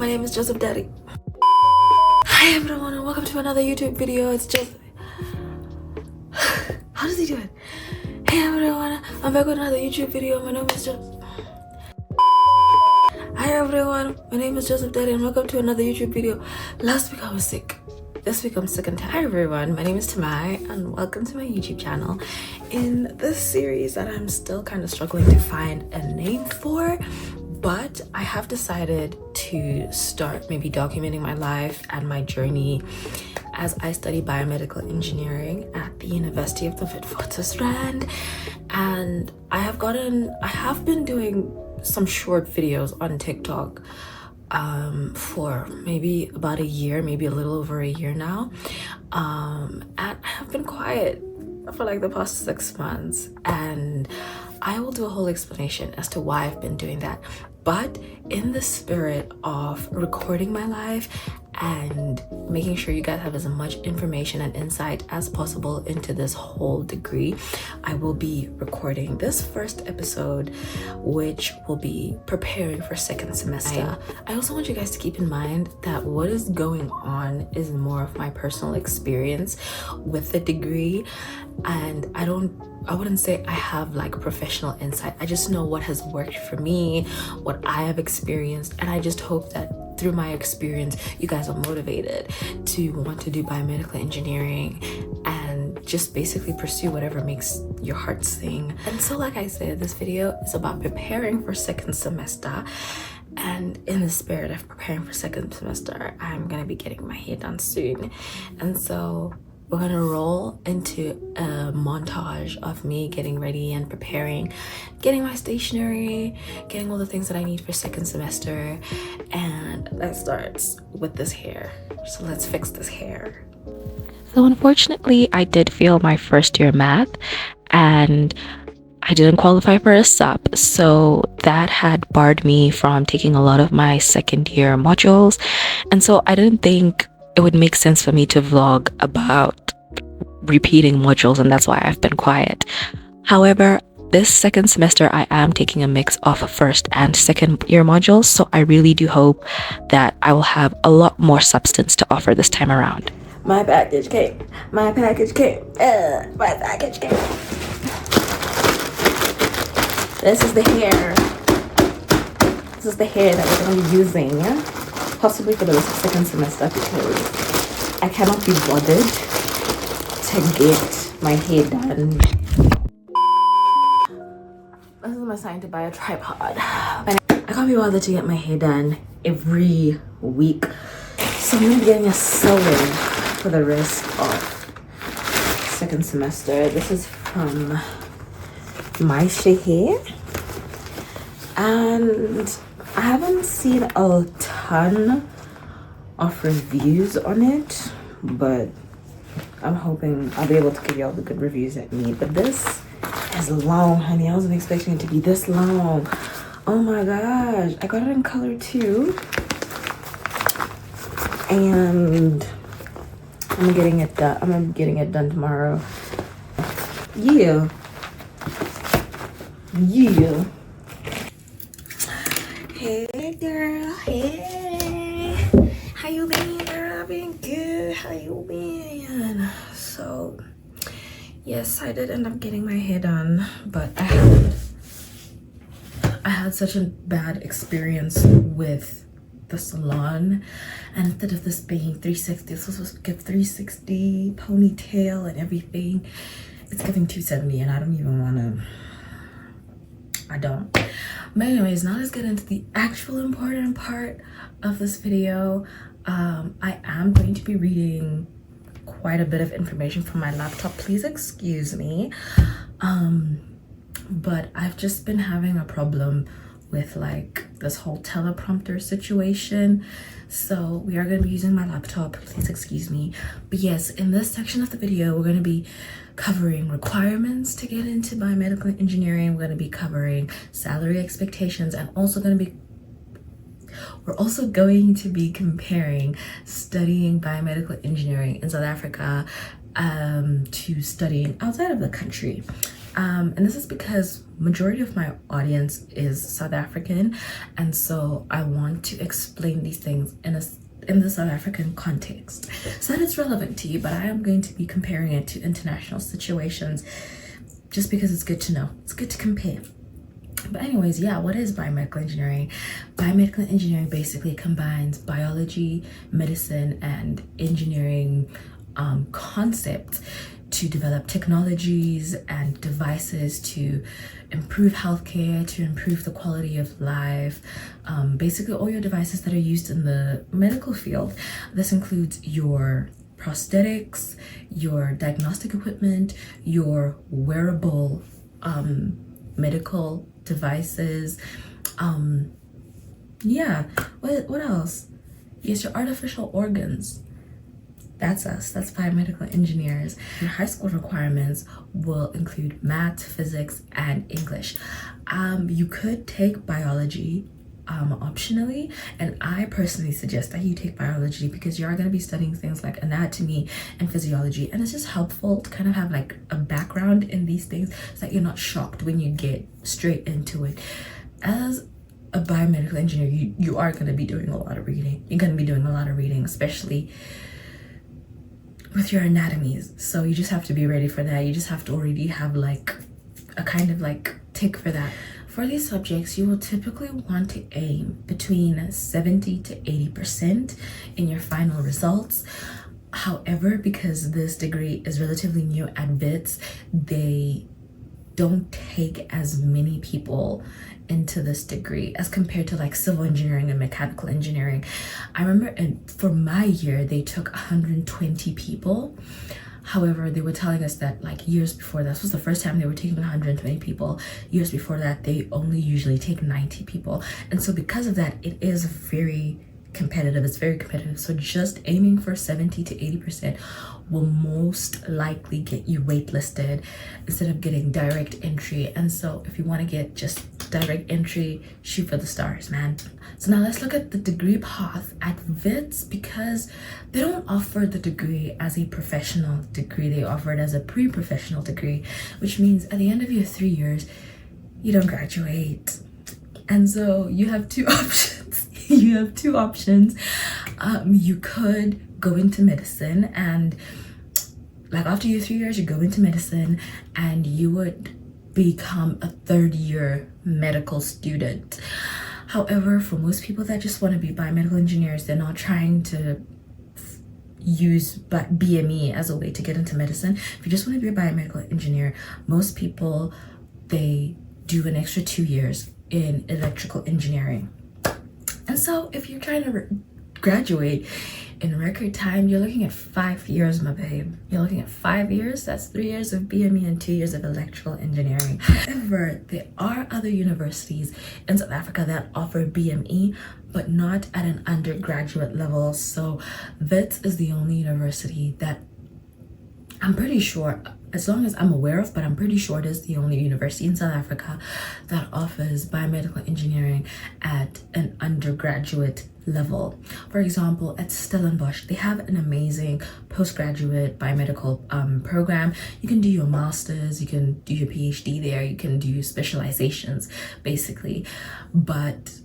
my name is Joseph Daddy. Hi everyone and welcome to another YouTube video. It's Joseph. How does he do it? Hey everyone, I'm back with another YouTube video. My name is Joseph. Hi everyone, my name is Joseph Daddy and welcome to another YouTube video. Last week I was sick. This week I'm sick and tired. Hi everyone, my name is Tumai and welcome to my YouTube channel. In this series that I'm still kind of struggling to find a name for, but I have decided to start maybe documenting my life and my journey as I study biomedical engineering at the University of the Witwatersrand. And I have been doing some short videos on TikTok for maybe about a year, maybe a little over a year now. And I have been quiet for like the past 6 months, and I will do a whole explanation as to why I've been doing that. But in the spirit of recording my life and making sure you guys have as much information and insight as possible into this whole degree, I will be recording this first episode, which will be preparing for second semester. I also want you guys to keep in mind that what is going on is more of my personal experience with the degree, and I wouldn't say I have like professional insight. I just know what has worked for me, what I have experienced, and I just hope that through my experience you guys are motivated to want to do biomedical engineering and just basically pursue whatever makes your heart sing. And so like I said, this video is about preparing for second semester, and in the spirit of preparing for second semester I'm gonna be getting my hair done soon. And so we're gonna roll into a montage of me getting ready and preparing, getting my stationery, getting all the things that I need for second semester. And that starts with this hair. So let's fix this hair. So unfortunately, I did fail my first year math and I didn't qualify for a SUP. So that had barred me from taking a lot of my second year modules. And so I didn't think it would make sense for me to vlog about repeating modules, and that's why I've been quiet. However, this second semester I am taking a mix of first and second year modules, so I really do hope that I will have a lot more substance to offer this time around. My package came. My package came. My package came. This is the hair. This is the hair that we're going to be using possibly for the rest of second semester, because I cannot be bothered to get my hair done. This is my sign to buy a tripod. I can't be bothered to get my hair done every week, so I'm gonna be getting a sew-in for the rest of second semester. This is from My Hair, and I haven't seen a ton of reviews on it, but I'm hoping I'll be able to give you all the good reviews that you need. But this is long, honey. I wasn't expecting it to be this long. Oh my gosh. I got it in color too. And I'm getting it done. I'm getting it done tomorrow. Yeah. Yeah. Hey girl. Hey. How you been, girl? I've been good. How you been? So yes, I did end up getting my hair done, but I had such a bad experience with the salon, and instead of this being 360, this was supposed to give 360 ponytail and everything. It's giving 270, and I don't even want to. I don't. But anyways, now let's get into the actual important part of this video. I am going to be reading quite a bit of information from my laptop. Please excuse me. But I've just been having a problem with like this whole teleprompter situation. So we are going to be using my laptop. Please excuse me. But yes, in this section of the video, we're going to be covering requirements to get into biomedical engineering. We're going to be covering salary expectations, and we're also going to be comparing studying biomedical engineering in South Africa to studying outside of the country. And this is because majority of my audience is South African, and so I want to explain these things in the South African context so that it's relevant to you, but I am going to be comparing it to international situations just because it's good to know. It's good to compare. But anyways, yeah, what is biomedical engineering? Biomedical engineering basically combines biology, medicine, and engineering concepts to develop technologies and devices to improve healthcare, to improve the quality of life. Basically all your devices that are used in the medical field. This includes your prosthetics, your diagnostic equipment, your wearable medical devices. Yeah, what else? Yes, your artificial organs. That's us. That's biomedical engineers. Your high school requirements will include math, physics, and English. You could take biology optionally, and I personally suggest that you take biology because you are going to be studying things like anatomy and physiology, and it's just helpful to kind of have like a background in these things so that you're not shocked when you get straight into it. As a biomedical engineer, you are going to be doing a lot of reading. You're going to be doing a lot of reading, especially with your anatomies, so you just have to be ready for that. You just have to already have like a kind of like tick for that. For these subjects, you will typically want to aim between 70 to 80% in your final results. However, because this degree is relatively new at WITS, they don't take as many people into this degree as compared to like civil engineering and mechanical engineering. I remember for my year they took 120 people. However, they were telling us that like years before, this was the first time they were taking 120 people. Years before that, they only usually take 90 people. And so because of that, it is very competitive. It's very competitive. So just aiming for 70 to 80% will most likely get you waitlisted instead of getting direct entry. And so if you want to get just direct entry, shoot for the stars, man. So now let's look at the degree path at WITS, because they don't offer the degree as a professional degree. They offer it as a pre-professional degree, which means at the end of your 3 years, you don't graduate. And so you have two options. You have two options. You could go into medicine, and like after your 3 years, you go into medicine and you would become a third-year medical student. However, for most people that just want to be biomedical engineers, they're not trying to use BME as a way to get into medicine. If you just want to be a biomedical engineer, most people, they do an extra 2 years in electrical engineering. And so if you're trying to graduate in record time, you're looking at 5 years, my babe. You're looking at 5 years. That's 3 years of BME and 2 years of electrical engineering. However, there are other universities in South Africa that offer BME, but not at an undergraduate level. So WITS is the only university that I'm pretty sure, as long as I'm aware of, but I'm pretty sure it is the only university in South Africa that offers biomedical engineering at an undergraduate level. For example, at Stellenbosch, they have an amazing postgraduate biomedical program. You can do your master's, you can do your PhD there, you can do specializations basically. But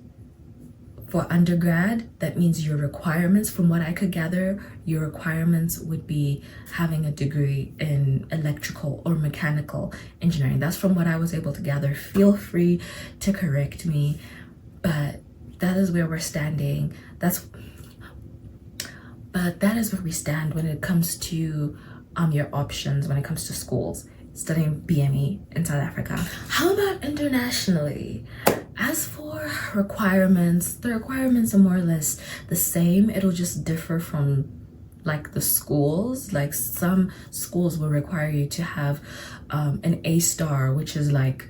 for undergrad, that means your requirements, from what I could gather, your requirements would be having a degree in electrical or mechanical engineering. That's from what I was able to gather. Feel free to correct me, but that is where we're standing. But that is where we stand when it comes to your options, when it comes to schools studying BME in South Africa. How about internationally? As for requirements, the requirements are more or less the same. It'll just differ from like the schools. Like some schools will require you to have an A-star, which is like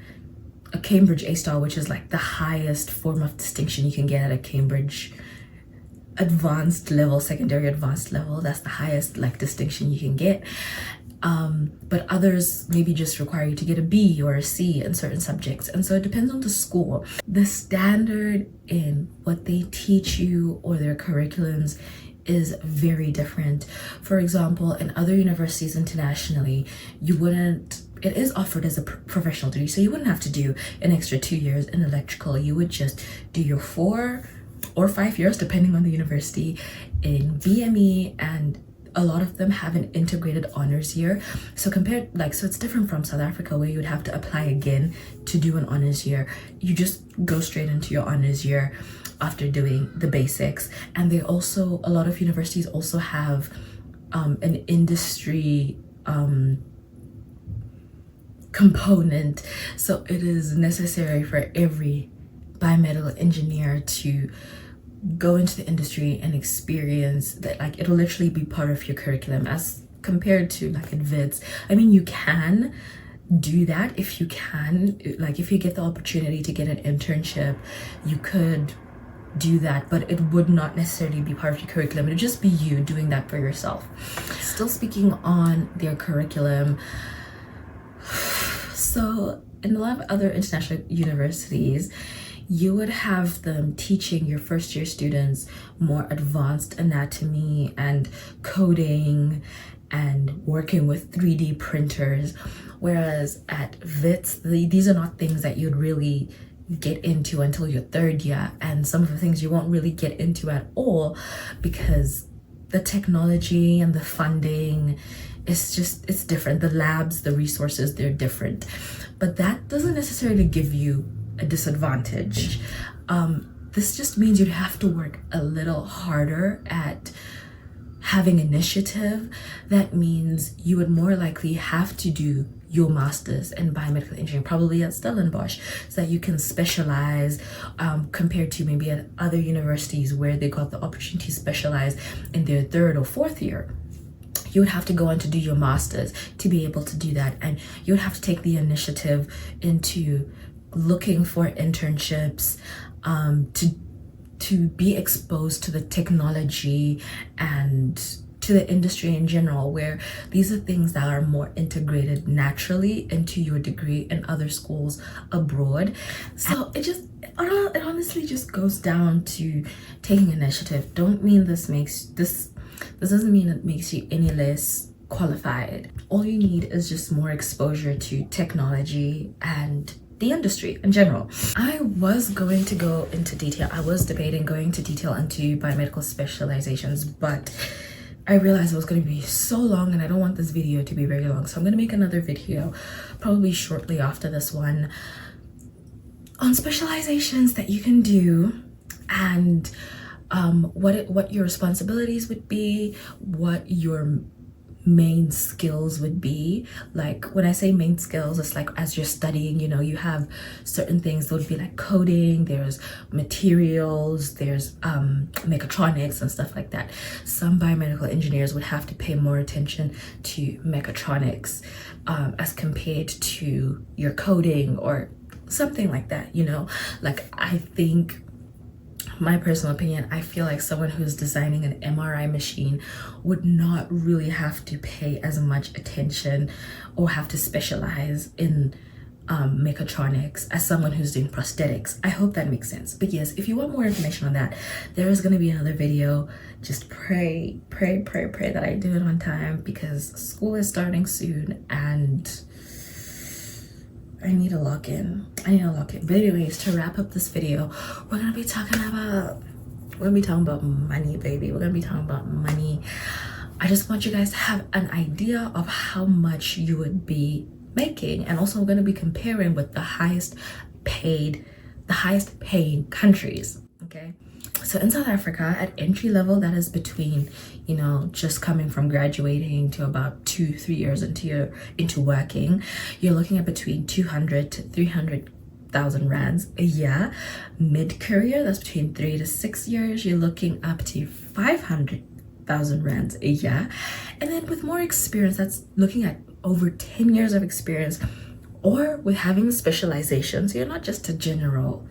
a Cambridge A-star, which is like the highest form of distinction you can get at a Cambridge advanced level, secondary advanced level. That's the highest like distinction you can get. But others maybe just require you to get a B or a C in certain subjects. And so it depends on the school. The standard in what they teach you or their curriculums is very different. For example, in other universities internationally, it is offered as a professional degree, so you wouldn't have to do an extra 2 years in electrical. You would just do your 4 or 5 years, depending on the university, in BME, and a lot of them have an integrated honors year. So it's different from South Africa, where you would have to apply again to do an honors year. You just go straight into your honors year after doing the basics. And a lot of universities also have an industry component. So it is necessary for every biomedical engineer to go into the industry and experience that. Like, it'll literally be part of your curriculum, as compared to like at VITS. I mean, you can do that if you get the opportunity to get an internship, you could do that, but it would not necessarily be part of your curriculum. It would just be you doing that for yourself. Still speaking on their curriculum, so in a lot of other international universities, you would have them teaching your first year students more advanced anatomy and coding and working with 3D printers, whereas at VITS, these are not things that you'd really get into until your 3rd year, and some of the things you won't really get into at all, because the technology and the funding, it's different. The labs, the resources, they're different, but that doesn't necessarily give you a disadvantage. This just means you'd have to work a little harder at having initiative. That means you would more likely have to do your master's in biomedical engineering, probably at Stellenbosch, so that you can specialize, compared to maybe at other universities where they got the opportunity to specialize in their 3rd or 4th year. You would have to go on to do your master's to be able to do that, and you would have to take the initiative into looking for internships, to be exposed to the technology and to the industry in general, where these are things that are more integrated naturally into your degree in other schools abroad. So it honestly just goes down to taking initiative. Don't mean this doesn't mean it makes you any less qualified. All you need is just more exposure to technology and the industry in general. I was going to go into detail. I was debating going into detail into biomedical specializations, but I realized it was going to be so long and I don't want this video to be very long. So I'm going to make another video probably shortly after this one on specializations that you can do, and what your responsibilities would be, what your main skills would be. Like, when I say main skills, it's like as you're studying, you have certain things that would be like coding, there's materials, there's mechatronics and stuff like that. Some biomedical engineers would have to pay more attention to mechatronics as compared to your coding or something like that. Like, I think, my personal opinion, I feel like someone who's designing an MRI machine would not really have to pay as much attention or have to specialize in mechatronics as someone who's doing prosthetics. I hope that makes sense. But yes, if you want more information on that, there is going to be another video. Just pray that I do it on time, because school is starting soon and I need to lock in. But anyways, to wrap up this video, we're gonna be talking about money, baby. We're gonna be talking about money. I just want you guys to have an idea of how much you would be making, and also I'm gonna be comparing with the highest paying countries. Okay, so in South Africa, at entry level, that is between, just coming from graduating to about 2-3 years into working, you're looking at between 200 to 300,000 rands a year. Mid-career, that's between 3 to 6 years, you're looking up to 500,000 rands a year. And then with more experience, that's looking at over 10 years of experience, or with having specialization. So you're not just a general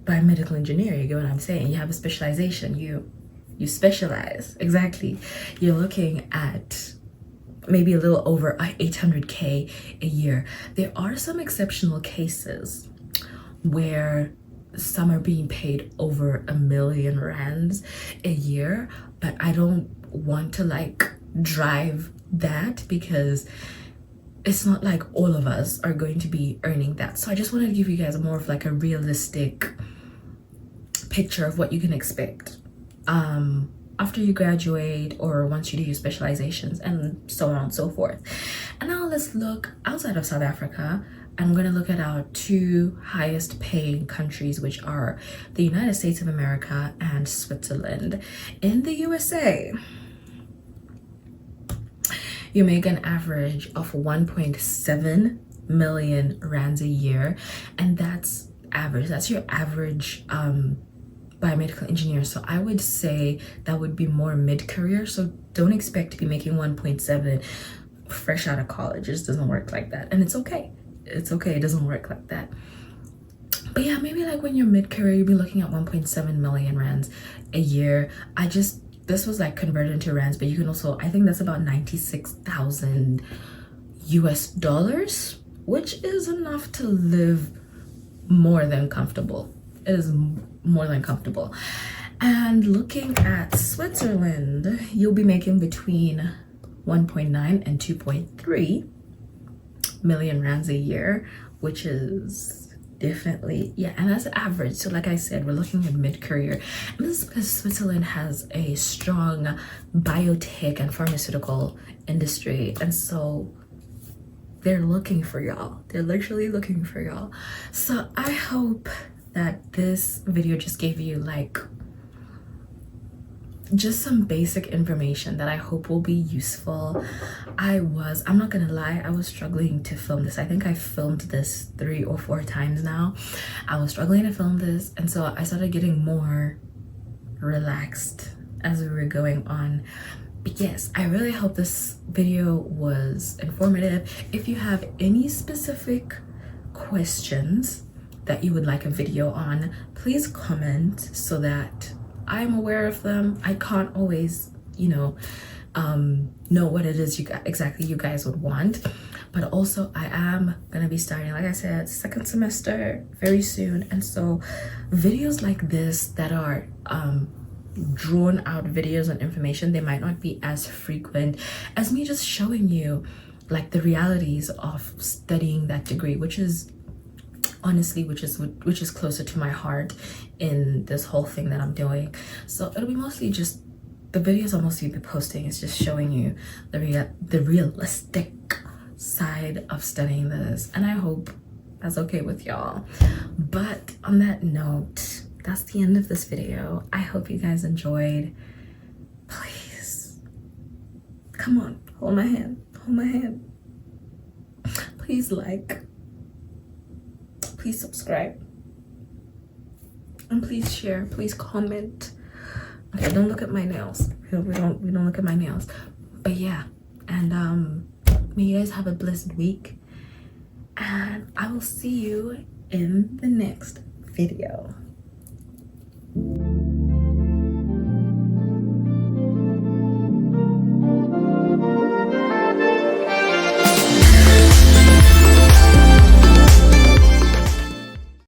biomedical engineer, you get what I'm saying? You have a specialization, you specialize. Exactly. You're looking at maybe a little over 800K a year. There are some exceptional cases where some are being paid over 1 million rands a year, but I don't want to like drive that because it's not like all of us are going to be earning that. So I just wanted to give you guys more of like a realistic picture of what you can expect after you graduate or once you do your specializations and so on and so forth. And now let's look outside of South Africa. I'm going to look at our two highest paying countries, which are the United States of America and Switzerland. In the USA, you make an average of 1.7 million rands a year, and that's average. That's your average biomedical engineer. So I would say that would be more mid-career. So don't expect to be making 1.7 fresh out of college. It just doesn't work like that, and it's okay. It's okay, it doesn't work like that. But yeah, maybe like when you're mid-career, you'll be looking at 1.7 million rands a year. This was like converted into rands, but you can also, I think that's about 96,000 US dollars, which is enough to live more than comfortable. It is more than comfortable. And looking at Switzerland, you'll be making between 1.9 and 2.3 million rands a year, which is definitely, yeah, and that's average. So like I said, we're looking at mid-career, and this is because Switzerland has a strong biotech and pharmaceutical industry, and so they're looking for y'all. They're literally looking for y'all. So I hope that this video just gave you like just some basic information that I hope will be useful. I'm not gonna lie, I was struggling to film this. I think I filmed this 3 or 4 times now. I was struggling to film this, and so I started getting more relaxed as we were going on. But yes, I really hope this video was informative. If you have any specific questions that you would like a video on, please comment so that I'm aware of them. I can't always, know what it is exactly you guys would want, but also I am gonna be starting, like I said, second semester very soon, and so videos like this that are drawn out videos and information, they might not be as frequent as me just showing you like the realities of studying that degree, which is honestly which is closer to my heart in this whole thing that I'm doing. So it'll be mostly just the videos I'll mostly be posting is just showing you the realistic side of studying this, and I hope that's okay with y'all. But on that note, that's the end of this video. I hope you guys enjoyed. Please come on, hold my hand, please like, please subscribe, and please share, please comment. Okay, don't look at my nails. We don't look at my nails. But yeah, and may you guys have a blessed week, and I will see you in the next video.